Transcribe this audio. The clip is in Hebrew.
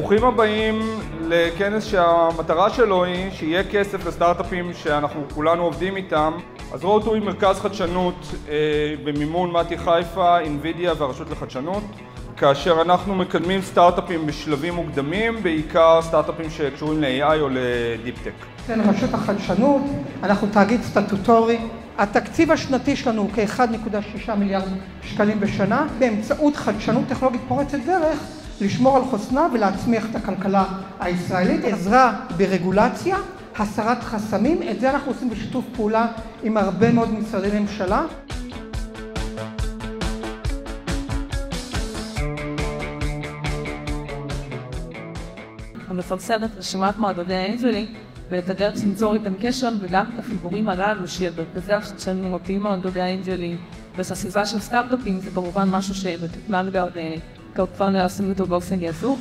ברוכים הבאים לכנס שהמטרה שלו היא שיהיה כסף לסטארט-אפים שאנחנו כולנו עובדים איתם. אז רוטו היא מרכז חדשנות במימון מתי חיפה, אינווידיה והרשות לחדשנות, כאשר אנחנו מקדמים סטארט-אפים בשלבים מוקדמים, בעיקר סטארט-אפים שקשורים ל-AI או לדיפ-טק. כן, רשות החדשנות, אנחנו תאגיד סטטוטורי. התקציב השנתי שלנו הוא כ-1.6 מיליארד שקלים בשנה, באמצעות חדשנות טכנולוגית פורצת דרך, לשמור על חוסנה ולהצמיח את הכלכלה הישראלית. עזרה ברגולציה, הסרת חסמים, את זה אנחנו עושים בשיתוף פעולה עם הרבה מאוד משרדי ממשלה. המפרסם את רשימת מועדוני האנג'לים ואת הדרך ליצור איתם קשר וגם את החיבורים הללו שבמרכזי החדשנות עם מועדוני האנג'לים בסביבה של סטארט-אפים זה כמובן משהו שמתוכנן כבר לעשות אותו באופן יזום.